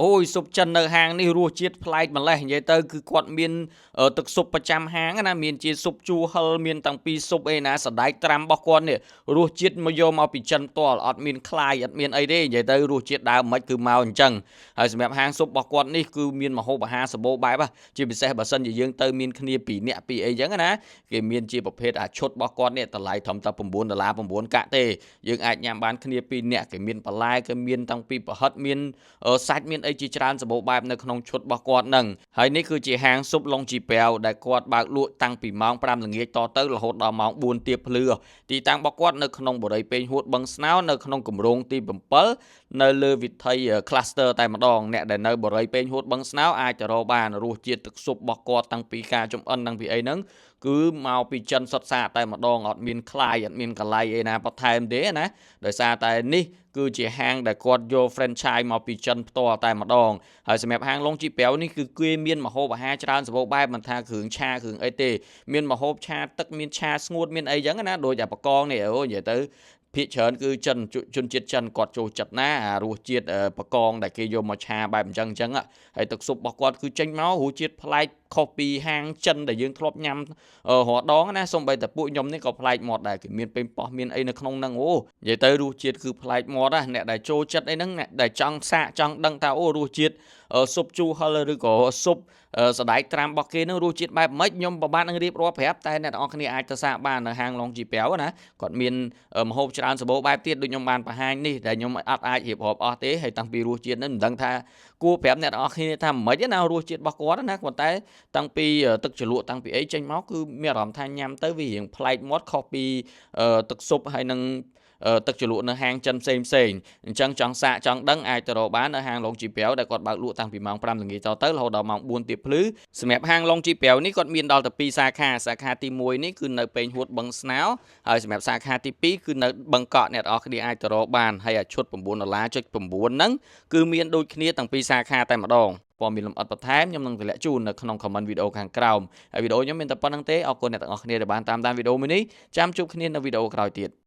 Ôi sụp chân ở hàngនេះរសជាតិប្លែកម្លេះនិយាយទៅគឺគាត់មានទឹកស៊ុបប្រចាំហាងណាមានជាស៊ុបជូរហិលមានតាំងពីស៊ុបអីណាសណ្ដែកត្រាំរបស់គាត់នេះរសជាតិមកយកមកពីចិនផ្ទាល់អត់មានខ្លាយអត់មានអីទេនិយាយទៅរសជាតិដើមមិនគឺមកអញ្ចឹងហើយសម្រាប់ហាងស៊ុបរបស់គាត់នេះគឺមានម្ហូបអាហារសម្បូរបែបជាពិសេសបើសិនជាយើងទៅមានគ្នា2នាក់2អីចឹងណាគេមានជាប្រភេទអាឈុតរបស់គាត់នេះតម្លៃត្រឹមតែ$9 9កាក់ទេយើងអាចញ៉ាំបានគ្នា2នាក់គេមានបន្លែគេមានតាំងពីប្រហិតមានសាច់មានអីជាច្រើនសម្បូរបែបនៅក្នុងឈុតរបស់គាត់នឹងហើយនេះគឺជាហាងស៊ុបឡុងជីប៉ែវដែលគាត់បើកលក់តាំងពីម៉ោង5ល្ងាចតទៅរហូតដល់ម៉ោង4ទៀបភ្លឺទីតាំងរបស់គាត់នៅក្នុងបរិយាពេញហួតបឹងស្នោនៅក្នុងគម្រោងទី7នៅលើវិថី cluster តែម្ដងអ្នកដែលនៅបរិយាពេញហួតបឹងស្នោអាចទៅរកបានរសជាតិទឹកស៊ុបរបស់គាត់តាំងពីការចំអិនតាំងពីអីហ្នឹងគឺមកពីចិនសុទ្ធសាធតែម្ដងអត់មានខ្លាយអត់មានកលៃអីណាបន្ថែមទេណាដោយសារតែនេះគឺជាហាងដែលគាត់យក franchise មកពីចិនផ្ទាល់តែម្ដងហើយសម្រាប់ហាងឡុងជីប៉ែវនេះគឺគេមានម្ហូបអាហារច្រើនសម្បូរបែបមិនថាគ្រឿងឆាគ្រឿងអីទេមានម្ហូបឆាទឹកមានឆាស្ងួតមានអីចឹងណាដូចអាបកងនេះអូនិយាយទៅភាគច្រើនគឺជនជាតិចិនគាត់ចូលចិត្តណារសជាតិបកងដែលគេយកមកឆាបែបអញ្ចឹងហើយទឹកស៊ុបរបស់គាត់គឺចេញមករសជាតិប្លែកខុសពីហាងចិនដែលយើងធ្លាប់ញ៉ាំរាល់ដងណាសូម្បីតែពួកខ្ញុំនេះក៏ប្លែកមាត់ដែរគេមានប៉េងប៉ោះមានអីនៅក្នុងហ្នឹងអូនិយាយទៅរសជាតិគឺប្លែកមាត់ណាអ្នកដែលចូលចិត្តអីហ្នឹងអ្នកដែលចង់សាកចង់ដឹងថាអូរសជាតិស៊ុបជូរហិលឬក៏ស៊ុបសណ្ដែកត្រាំរបស់គេនឹងរសជាតិបែបម៉េចខ្ញុំប្រហែលនឹងរៀបរាប់ប្រាប់តែអ្នកនរគ្នាអាចទៅសាកបាននៅហាងឡុងជីប៉ែវណាគាត់មានម្ហូបច្រើនសម្បូរបែបទៀតដូចខ្ញុំបានបង្ហាញនេះដែលខ្ញុំអត់អាចរៀបរាប់អស់ទេហើយតាំងពីរសជាតិនឹងមិនដឹងថាគួរប្រាប់អ្នកនរគ្នាថាមិនណារសជាតិរបស់គាត់ណាប៉ុន្តែតាំងពីទឹកជ្រលក់តាំងពីអីចេញមកគឺមានអារម្មណ៍ថាញ៉ាំទៅវារៀងប្លែកមាត់ខុសពីទឹកស៊ុបហើយនឹងទឹកជ្រលក់នៅហាងចិនផ្សេងអញ្ចឹងចង់សាកចង់ដឹងអាចទៅរកបាននៅហាងឡុងជីប៉ែវដែលគាត់បើកលក់តាំងពីម៉ោង5ល្ងាចតទៅរហូតដល់ម៉ោង4ទៀបភ្លឺសម្រាប់ហាងឡុងជីប៉ែវនេះគាត់មានដល់ទៅ2សាខាទី1នេះគឺនៅពេញហួតបឹងស្នោហើយសម្រាប់សាខាទី2គឺនៅបឹងកក់អ្នកនរគ្នាអាចទៅរកបានហើយអាឈុត$9.9ហ្នឹងគឺមានដូចគ្នាទាំងពីរសាខាតែម្ដងព័ត៌មានលម្អិតបន្ថែមខ្ញុំនឹងតម្លាក់ជូននៅក្នុង comment វីដេអូខាងក្រោមហើយវីដេអូខ្ញុំមានតែប៉ុណ្្នឹងទេអរគុណអ្នកទាំងអស់គ្នាដែលបានតាមដានវីដេអូមួយនេះចាំជួបគ្នានៅវីដេអូក្រោយទៀត